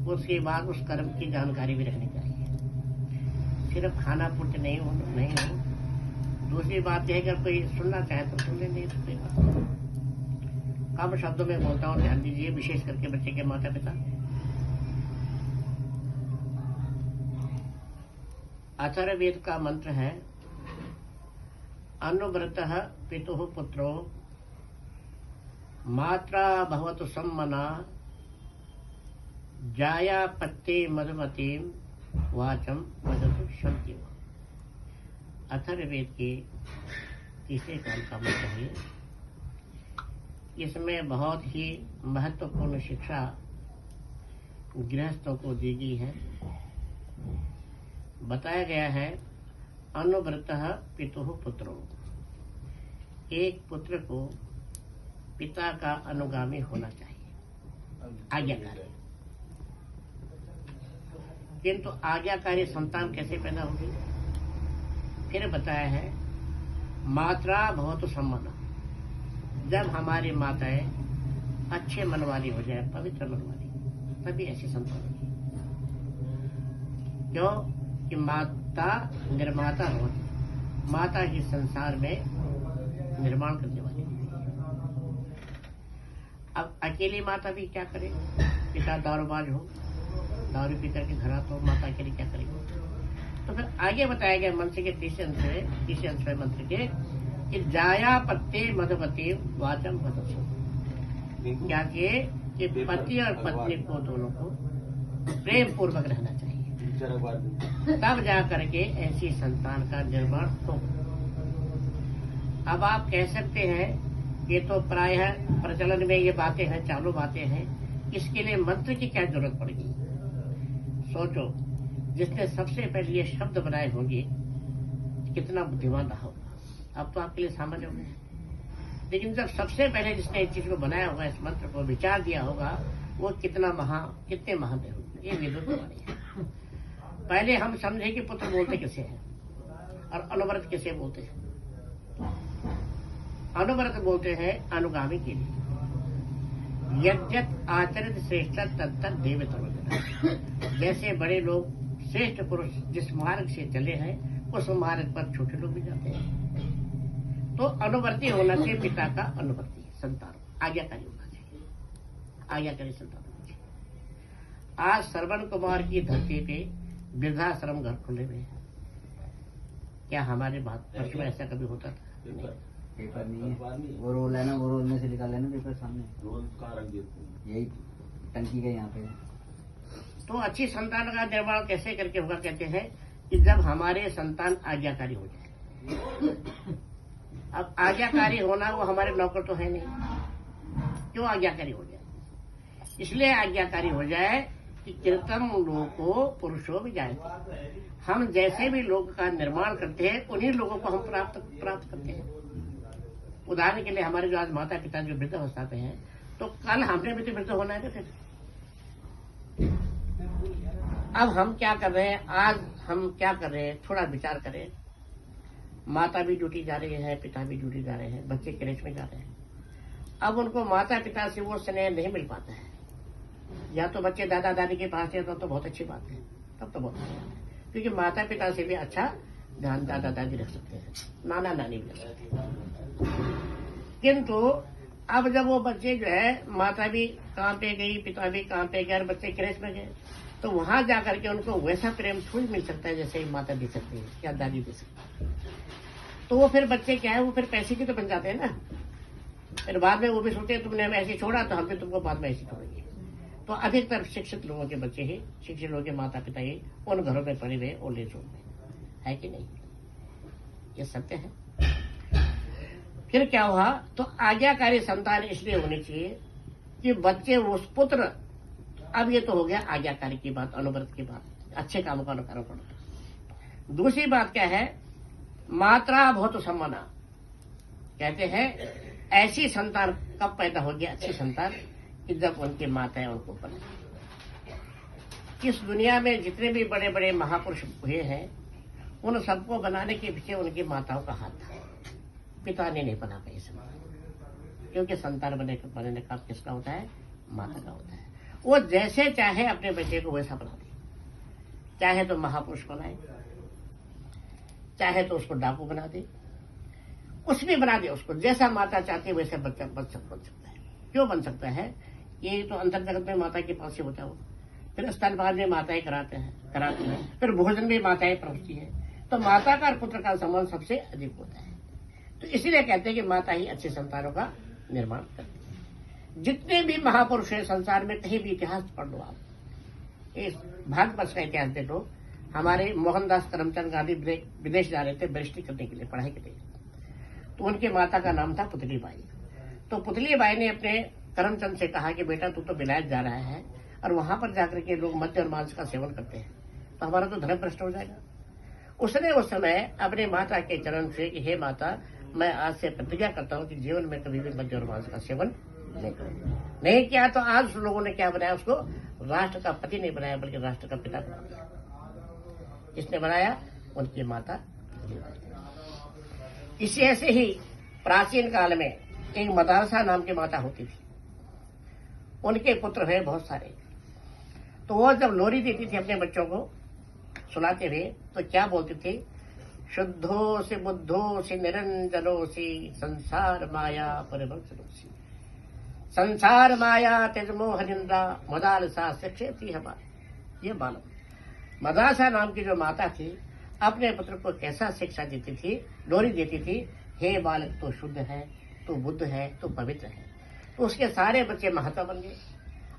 उसके बाद उस कर्म की जानकारी भी रखनी चाहिए। सिर्फ खाना पूर्ति नहीं हो। दूसरी बात यह है कि अगर कोई सुनना चाहे तो सुन लेंगे, तो कोई बात नहीं। कम शब्दों में बोलता हूँ, ध्यान दीजिए, विशेष करके बच्चे के माता पिता। अथर्ववेद का मंत्र है, अनुव्रतः पितुः पुत्रो मात्रा भवतु सम्मना जाया पत्ते मधुमतीम वाचम वदतु शांति। अथर्ववेद के तीसरे काल का मंत्र है। इसमें बहुत ही महत्वपूर्ण शिक्षा गृहस्थों को दी गई है। बताया गया है, अनुव्रतः पितुः पुत्रो, एक पुत्र को पिता का अनुगामी होना चाहिए, आज्ञाकारी। किंतु आज्ञाकारी संतान कैसे पैदा होगी? फिर बताया है, मात्रा भवतु सम्मना, जब हमारी माताएं अच्छे मन वाली हो जाए, पवित्र मन वाली, तभी ऐसी संतान होगी। क्यों कि माता निर्माता होती, माता ही संसार में निर्माण करने वाली। अब अकेली माता भी क्या करे? पिता दारूबाज हो, दारू पी करके घर आता हो, माता के लिए क्या करेगी? तो फिर आगे बताया गया मंत्र के तीसरे अंश में मंत्र के कि जाया पत्ते मधुमती वाचम वदतु, क्या कि पति और पत्नी को दोनों को प्रेम पूर्वक रहना चाहिए, तब जा करके ऐसी संतान का निर्माण हो। अब आप कह सकते हैं ये तो प्रायः प्रचलन में ये बातें हैं, चालू बातें हैं, इसके लिए मंत्र की क्या जरूरत पड़ेगी? सोचो, जिसने सबसे पहले ये शब्द बनाए होंगे कितना बुद्धिमान रहा होगा। अब तो आपके लिए सामान्य हो गया, लेकिन जब सबसे पहले जिसने इस चीज को बनाया होगा, इस मंत्र को विचार दिया होगा, वो कितने महान होंगे। ये वेदों की वाणी है। पहले हम समझे कि पुत्र बोलते किसे हैं और अनुव्रत किसे बोलते हैं। अनुव्रत बोलते हैं अनुगामी के लिए। यद्यत आचरित श्रेष्ठ तत्त देवता, जैसे बड़े लोग श्रेष्ठ पुरुष जिस मार्ग से चले हैं, उस मार्ग पर छोटे लोग भी जाते हैं। तो अनुवर्ती होना चाहिए, पिता का अनुवर्ती संतान, आज्ञाकारी होना चाहिए, आज्ञाकारी संतान होना चाहिए। आज श्रवण कुमार की धरती पे वृद्धाश्रम घर खुले हुए हैं। क्या हमारे वर्ष में ऐसा कभी होता था? नहीं। पेपर नहीं है, वो रोल है ना, वो रोल में से निकाल लेना पेपर सामने, रोल कहाँ रख दिया? यही टंकी के यहाँ पे। तो अच्छी संतान का निर्माण कैसे करके होगा? कहते हैं कि जब हमारे संतान आज्ञाकारी हो जाए। अब आज्ञाकारी होना, वो हमारे नौकर तो है नहीं, क्यों आज्ञाकारी हो जाए? इसलिए आज्ञाकारी हो जाए कि कृतम लोको पुरुषो भी जाए। हम जैसे भी लोग का निर्माण करते हैं, उन्हीं लोगों को हम प्राप्त करते हैं। उदाहरण के लिए हमारे जो आज माता पिता जो वृद्ध अवस्था पे हैं, तो कल हमने भी तो वृद्ध होना है। फिर अब हम क्या कर रहे हैं? आज हम क्या कर रहे हैं? थोड़ा विचार करें। माता भी ड्यूटी जा रही है, पिता भी ड्यूटी जा रहे हैं, बच्चे क्रेच में जा रहे हैं। अब उनको माता पिता से वो स्नेह नहीं मिल पाता है। या तो बच्चे दादा दादी के पास है, तो बहुत अच्छी बात है, तब तो बहुत अच्छी बात है, क्योंकि माता पिता से भी अच्छा ध्यान दादा दादी रख सकते हैं, नाना नानी भी रख सकते हैं। किंतु अब जब वो बच्चे जो है, माता भी काम पे गई, पिता भी काम पे गए, बच्चे क्रेच में गए, तो वहां जाकर के उनको वैसा प्रेम थोड़ी मिल सकता है जैसे माता दे सकती है या दादी दे सकती है। तो वो फिर बच्चे क्या है, वो फिर पैसे के तो बन जाते हैं ना। फिर बाद में वो भी सोचते हैं तुमने हमें ऐसे छोड़ा, तो हम भी तुमको बाद में ऐसे छोड़ेंगे। तो अधिकतर शिक्षित लोगों के बच्चे ही, शिक्षित लोगों के माता पिता ही उन घरों में पड़े हुए ओल्ड एज होम में, है कि नहीं? ये सत्य है। फिर क्या हुआ? तो आज्ञाकारी संतान इसलिए होनी चाहिए कि बच्चे उस पुत्र, अब ये तो हो गया आज्ञाकारी की बात, अनुव्रत की बात, अच्छे कामों का अनुकरण करना। दूसरी बात क्या है? मात्रा बहुत सम्माना। कहते हैं ऐसी संतान कब पैदा होगी, अच्छी संतान, कि जब उनकी माताएं उनको बने। इस दुनिया में जितने भी बड़े बड़े महापुरुष हुए हैं, उन सबको बनाने के पीछे उनकी माताओं का हाथ था। पिता ने नहीं बना पाई संतान, क्योंकि संतान बनने का किसका होता है? माता का होता है। वो जैसे चाहे अपने बच्चे को वैसा बना दे, चाहे तो महापुरुष बनाए, चाहे तो उसको डाकू बना दे, कुछ भी बना दे उसको, जैसा माता चाहती है वैसे बच्चा बन सकता है। क्यों बन सकता है? ये तो अंतर जगत में माता के पास से होता हो, फिर स्तनपान में माताएं कराती हैं, फिर भोजन में माताएं परोसती है, तो माता का और पुत्र का संबंध सबसे अधिक होता है। तो इसीलिए कहते हैं कि माता ही अच्छे संतानों का निर्माण करती है। जितने भी महापुरुष हैं संसार में, कहीं भी इतिहास पढ़ लो आप, इस भारतवर्ष का इतिहास देखो। हमारे मोहनदास करमचंद गांधी विदेश जा रहे थे बैरिस्ट्री करने के लिए, पढ़ाई के लिए, तो उनके माता का नाम था पुतली बाई। तो पुतली बाई ने अपने करमचंद से कहा कि बेटा तू तो विलायत जा रहा है और वहां पर जाकर के लोग मद्य और मांस का सेवन करते हैं, तो हमारा तो धर्म भ्रष्ट हो जाएगा। उसने उस समय अपने माता के चरण से कि हे माता, मैं आज से प्रतिज्ञा करता हूं कि जीवन में कभी भी मद्य और मांस का सेवन नहीं करूंगा। नहीं किया तो आज लोगों ने क्या बनाया, उसको राष्ट्र का पति नहीं बनाया बल्कि राष्ट्र का पिता बना दिया। किसने बनाया? उनकी माता। इसी ऐसे ही प्राचीन काल में एक मदालसा नाम की माता होती थी, उनके पुत्र हुए बहुत सारे। तो वो जब लोरी देती थी अपने बच्चों को सुनाते हुए, तो क्या बोलती थी? शुद्धो से बुद्धो से निरंजनो से संसार माया परिवर्तनोसी, संसार माया तेजमोह निंदा मदालसा शिक्षेती हमारा। ये मानो मदालसा नाम की जो माता थी अपने पुत्र को कैसा शिक्षा देती थी, लोरी देती थी, हे बालक तो शुद्ध है, तो बुद्ध है, तो पवित्र है। तो उसके सारे बच्चे महात्मा बन गए।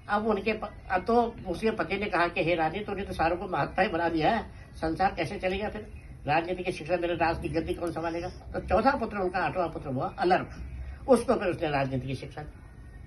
अब तो उसके पति ने कहा कि हे रानी, तूने तो सारों को महात्मा ही बना दिया है, संसार कैसे चलेगा? फिर राजनीति की शिक्षा मेरे राज की गद्दी कौन संभालेगा? तो चौथा पुत्र उनका, 8वां पुत्र हुआ अलर्क, उसको फिर उसने राजनीति की शिक्षा दी।